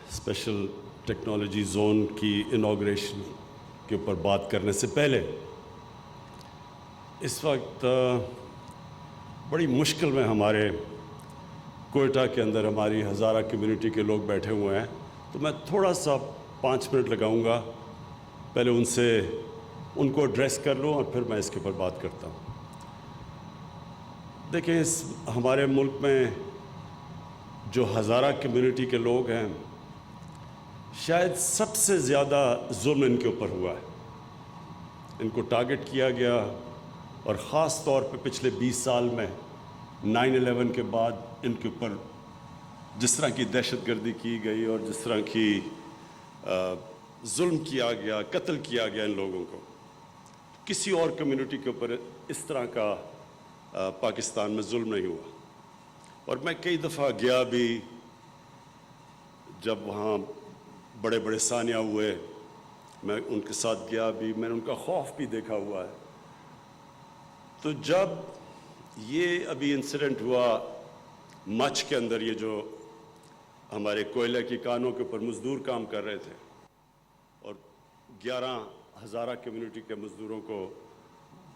Special technology zone کی inauguration کے اوپر بات کرنے سے پہلے اس وقت بڑی مشکل میں ہمارے کوئٹہ کے اندر ہماری ہزارہ کمیونٹی کے لوگ بیٹھے ہوئے ہیں، تو میں تھوڑا سا 5 منٹ لگاؤں گا، پہلے ان کو ایڈریس کر لوں اور پھر میں اس کے اوپر بات کرتا ہوں۔ دیکھیں، ہمارے ملک میں جو ہزارہ کمیونٹی کے لوگ ہیں، شاید سب سے زیادہ ظلم ان کے اوپر ہوا ہے، ان کو ٹارگٹ کیا گیا، اور خاص طور پہ پچھلے 20 سال میں 9/11 کے بعد ان کے اوپر جس طرح کی دہشت گردی کی گئی اور جس طرح کی ظلم کیا گیا، قتل کیا گیا ان لوگوں کو، کسی اور کمیونٹی کے اوپر اس طرح کا پاکستان میں ظلم نہیں ہوا۔ اور میں کئی دفعہ گیا بھی، جب وہاں بڑے بڑے سانیہ ہوئے میں ان کے ساتھ گیا بھی، میں نے ان کا خوف بھی دیکھا ہوا ہے۔ تو جب یہ ابھی انسیڈنٹ ہوا مچھ کے اندر، یہ جو ہمارے کوئلے کی کانوں کے اوپر مزدور کام کر رہے تھے اور 11 ہزارہ کمیونٹی کے مزدوروں کو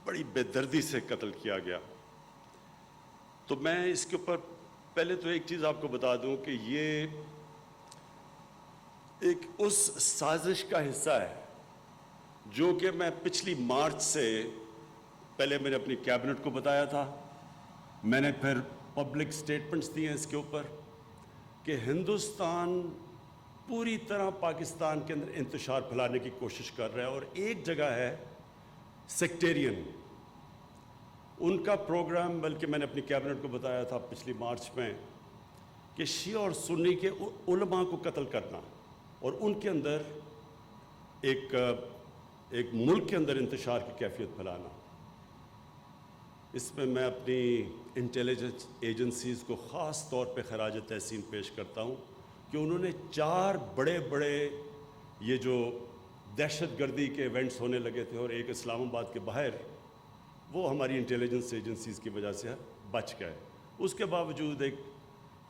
بڑی بے دردی سے قتل کیا گیا، تو میں اس کے اوپر پہلے تو ایک چیز آپ کو بتا دوں کہ یہ ایک اس سازش کا حصہ ہے جو کہ میں پچھلی مارچ سے پہلے میں نے اپنی کیبنٹ کو بتایا تھا، میں نے پھر پبلک سٹیٹمنٹس دی ہیں اس کے اوپر کہ ہندوستان پوری طرح پاکستان کے اندر انتشار پھیلانے کی کوشش کر رہا ہے، اور ایک جگہ ہے سیکٹیرین، ان کا پروگرام، بلکہ میں نے اپنی کیبنٹ کو بتایا تھا پچھلی مارچ میں کہ شیعہ اور سنی کے علماء کو قتل کرنا اور ان کے اندر ایک ملک کے اندر انتشار کی کیفیت پھیلانا۔ اس میں میں اپنی انٹیلیجنس ایجنسیز کو خاص طور پہ خراج تحسین پیش کرتا ہوں کہ انہوں نے 4 بڑے بڑے یہ جو دہشت گردی کے ایونٹس ہونے لگے تھے، اور ایک اسلام آباد کے باہر، وہ ہماری انٹیلیجنس ایجنسیز کی وجہ سے بچ گئے۔ اس کے باوجود ایک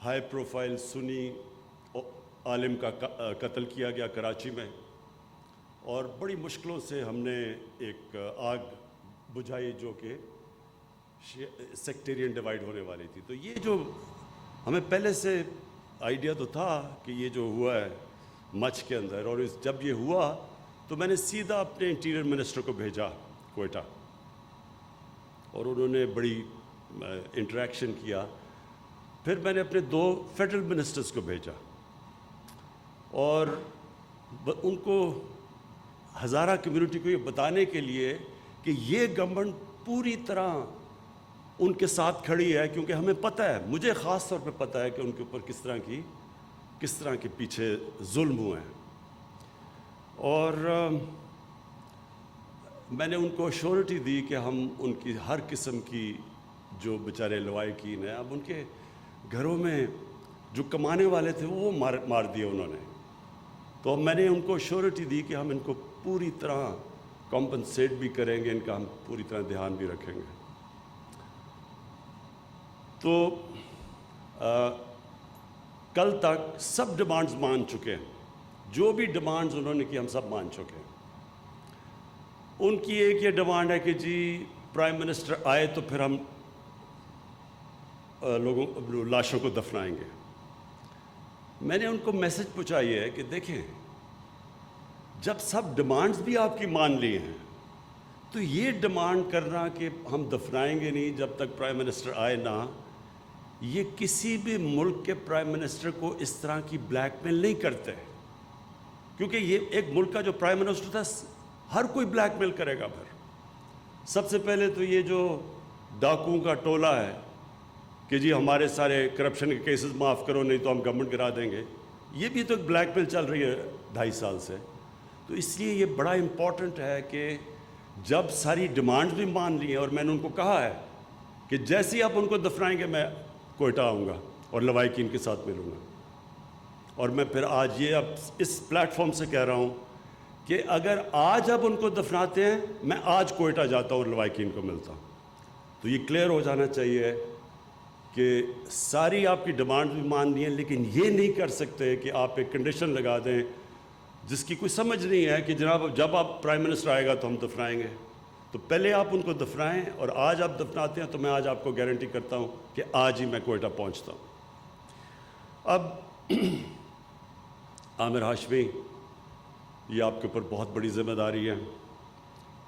ہائی پروفائل سنی عالم کا قتل کیا گیا کراچی میں، اور بڑی مشکلوں سے ہم نے ایک آگ بجھائی جو کہ سیکٹیرین ڈیوائیڈ ہونے والی تھی۔ تو یہ جو ہمیں پہلے سے آئیڈیا تو تھا کہ یہ جو ہوا ہے مچھ کے اندر، اور جب یہ ہوا تو میں نے سیدھا اپنے انٹیریئر منسٹر کو بھیجا کوئٹہ، اور انہوں نے بڑی انٹریکشن کیا۔ پھر میں نے اپنے 2 فیڈرل منسٹرز کو بھیجا، اور ان کو ہزارہ کمیونٹی کو یہ بتانے کے لیے کہ یہ گورنمنٹ پوری طرح ان کے ساتھ کھڑی ہے، کیونکہ ہمیں پتہ ہے، مجھے خاص طور پہ پتہ ہے کہ ان کے اوپر کس طرح کے پیچھے ظلم ہوئے ہیں۔ اور میں نے ان کو ایشورٹی دی کہ ہم ان کی ہر قسم کی جو بیچارے لوائقین ہیں، اب ان کے گھروں میں جو کمانے والے تھے وہ مار دیے انہوں نے، تو میں نے ان کو ایشورٹی دی کہ ہم ان کو پوری طرح کمپنسیٹ بھی کریں گے، ان کا ہم پوری طرح دھیان بھی رکھیں گے۔ تو کل تک سب ڈیمانڈز مان چکے ہیں، جو بھی ڈیمانڈز انہوں نے کی ہم سب مان چکے ہیں۔ ان کی ایک یہ ڈیمانڈ ہے کہ جی پرائم منسٹر آئے تو پھر ہم لاشوں کو دفنائیں گے۔ میں نے ان کو میسج پہنچائی ہے کہ دیکھیں، جب سب ڈیمانڈز بھی آپ کی مان لی ہیں تو یہ ڈیمانڈ کرنا کہ ہم دفنائیں گے نہیں جب تک پرائم منسٹر آئے نہ، یہ کسی بھی ملک کے پرائم منسٹر کو اس طرح کی بلیک میل نہیں کرتے، کیونکہ یہ ایک ملک کا جو پرائم منسٹر تھا ہر کوئی بلیک میل کرے گا۔ پھر سب سے پہلے تو یہ جو ڈاکوؤں کا ٹولہ ہے کہ جی ہمارے سارے کرپشن کے کیسز معاف کرو نہیں تو ہم گورنمنٹ گرا دیں گے، یہ بھی تو ایک بلیک میل چل رہی ہے 2.5 سال سے۔ تو اس لیے یہ بڑا امپورٹنٹ ہے کہ جب ساری ڈیمانڈز بھی مان لی ہیں، اور میں نے ان کو کہا ہے کہ جیسے ہی آپ ان کو دفنائیں گے میں کوئٹہ آؤں گا اور لوائقین کے ساتھ ملوں گا، اور میں پھر آج یہ اب اس پلیٹ فارم سے کہہ رہا ہوں کہ اگر آج اب ان کو دفناتے ہیں میں آج کوئٹہ جاتا ہوں اور لوائقین کو ملتا ہوں۔ تو یہ کلیئر ہو جانا چاہیے کہ ساری آپ کی ڈیمانڈ بھی ماننی ہے، لیکن یہ نہیں کر سکتے کہ آپ ایک کنڈیشن لگا دیں جس کی کوئی سمجھ نہیں ہے کہ جناب جب آپ پرائم منسٹر آئے گا تو ہم دفنائیں گے. تو پہلے آپ ان کو دفنائیں، اور آج آپ دفناتے ہیں تو میں آج آپ کو گارنٹی کرتا ہوں کہ آج ہی میں کوئٹہ پہنچتا ہوں. اب عامر ہاشمی، یہ آپ کے اوپر بہت بڑی ذمہ داری ہے،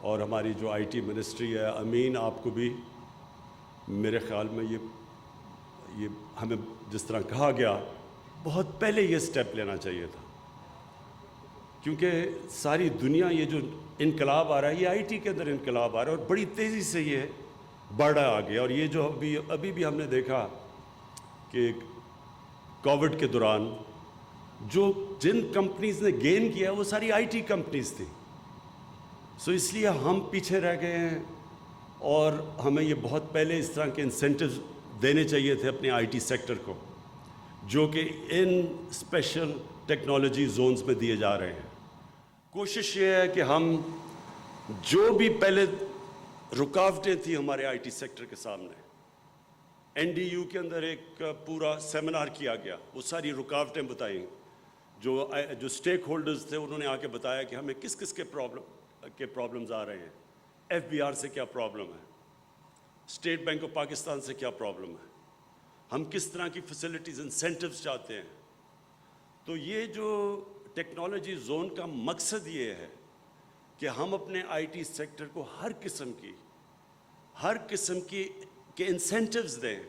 اور ہماری جو آئی ٹی منسٹری ہے، امین آپ کو بھی میرے خیال میں یہ ہمیں جس طرح کہا گیا بہت پہلے یہ سٹیپ لینا چاہیے تھا، کیونکہ ساری دنیا یہ جو انقلاب آ رہا ہے یہ آئی ٹی کے اندر انقلاب آ رہا ہے، اور بڑی تیزی سے یہ بڑھ رہا آگے. اور یہ جو ابھی بھی ہم نے دیکھا کہ کووڈ کے دوران جن کمپنیز نے گین کیا وہ ساری آئی ٹی کمپنیز تھیں. سو اس لیے ہم پیچھے رہ گئے ہیں، اور ہمیں یہ بہت پہلے اس طرح کے انسینٹیوز دینے چاہیے تھے اپنے آئی ٹی سیکٹر کو، جو کہ ان اسپیشل ٹیکنالوجی زونز میں دیے جا رہے ہیں. کوشش یہ ہے کہ ہم جو بھی پہلے رکاوٹیں تھیں ہمارے آئی ٹی سیکٹر کے سامنے، این ڈی یو کے اندر ایک پورا سیمینار کیا گیا، وہ ساری رکاوٹیں بتائیں. جو اسٹیک ہولڈرز تھے انہوں نے آ کے بتایا کہ ہمیں کس کس کے پرابلمز آ رہے ہیں. ایف بی آر سے کیا پرابلم ہے، اسٹیٹ بینک آف پاکستان سے کیا پرابلم ہے، ہم کس طرح کی فیسلٹیز انسینٹیوز چاہتے ہیں. تو یہ جو ٹیکنالوجی زون کا مقصد یہ ہے کہ ہم اپنے آئی ٹی سیکٹر کو ہر قسم کی کے انسینٹیوز دیں،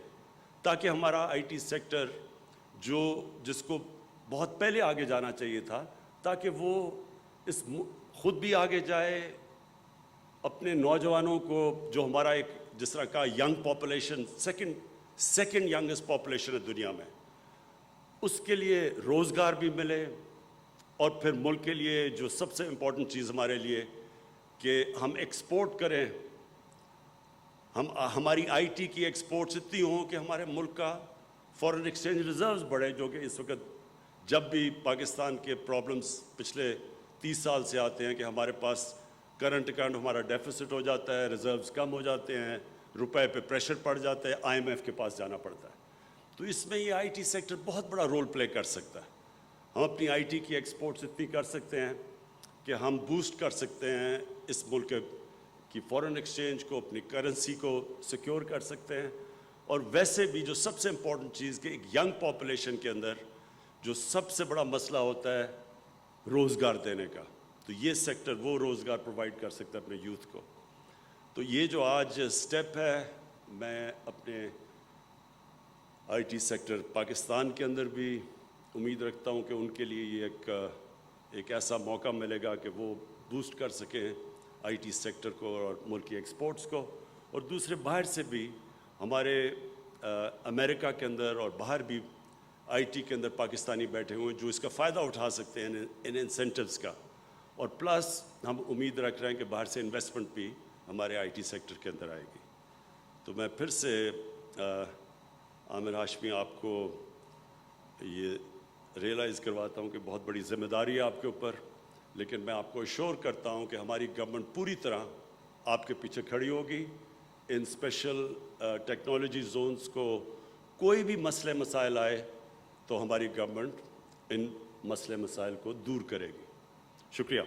تاکہ ہمارا آئی ٹی سیکٹر جس کو بہت پہلے آگے جانا چاہیے تھا، تاکہ وہ خود بھی آگے جائے، اپنے نوجوانوں کو، جو ہمارا ایک جس طرح کا young population second youngest population ہے دنیا میں، اس کے لیے روزگار بھی ملے. اور پھر ملک کے لیے جو سب سے امپورٹنٹ چیز ہمارے لیے کہ ہم ایکسپورٹ کریں، ہماری آئی ٹی کی ایکسپورٹس اتنی ہوں کہ ہمارے ملک کا فارن ایکسچینج ریزروز بڑھے، جو کہ اس وقت جب بھی پاکستان کے پرابلمز پچھلے 30 سال سے آتے ہیں کہ ہمارے پاس کرنٹ اکاؤنٹ ہمارا ڈیفیسٹ ہو جاتا ہے، ریزروز کم ہو جاتے ہیں، روپے پہ پریشر پڑ جاتا ہے، آئی ایم ایف کے پاس جانا پڑتا ہے. تو اس میں یہ آئی ٹی سیکٹر بہت بڑا رول پلے کر سکتا ہے. ہم اپنی آئی ٹی کی ایکسپورٹس اتنی کر سکتے ہیں کہ ہم بوسٹ کر سکتے ہیں اس ملک کی فارن ایکسچینج کو، اپنی کرنسی کو سیکیور کر سکتے ہیں. اور ویسے بھی جو سب سے امپورٹنٹ چیز کہ ایک ینگ پاپولیشن کے اندر جو سب سے بڑا مسئلہ ہوتا ہے روزگار دینے کا، تو یہ سیکٹر وہ روزگار پرووائڈ کر سکتا ہے اپنے یوتھ کو. تو یہ جو آج سٹیپ ہے، میں اپنے آئی ٹی سیکٹر پاکستان کے اندر بھی امید رکھتا ہوں کہ ان کے لیے یہ ایک ایسا موقع ملے گا کہ وہ بوسٹ کر سکیں آئی ٹی سیکٹر کو اور ملک کی ایکسپورٹس کو. اور دوسرے باہر سے بھی ہمارے امریکہ کے اندر اور باہر بھی آئی ٹی کے اندر پاکستانی بیٹھے ہوئے ہیں جو اس کا فائدہ اٹھا سکتے ہیں ان انسینٹیوز کا. اور پلس ہم امید رکھ رہے ہیں کہ باہر سے انویسٹمنٹ بھی ہمارے آئی ٹی سیکٹر کے اندر آئے گی. تو میں پھر سے عامر ہاشمی آپ کو یہ ریئلائز کرواتا ہوں کہ بہت بڑی ذمہ داری ہے آپ کے اوپر، لیکن میں آپ کو ایشور کرتا ہوں کہ ہماری گورنمنٹ پوری طرح آپ کے پیچھے کھڑی ہوگی. ان اسپیشل ٹیکنالوجی زونز کو کوئی بھی مسئلے مسائل آئے تو ہماری گورنمنٹ ان مسئلے مسائل کو دور کرے گی. شکریہ.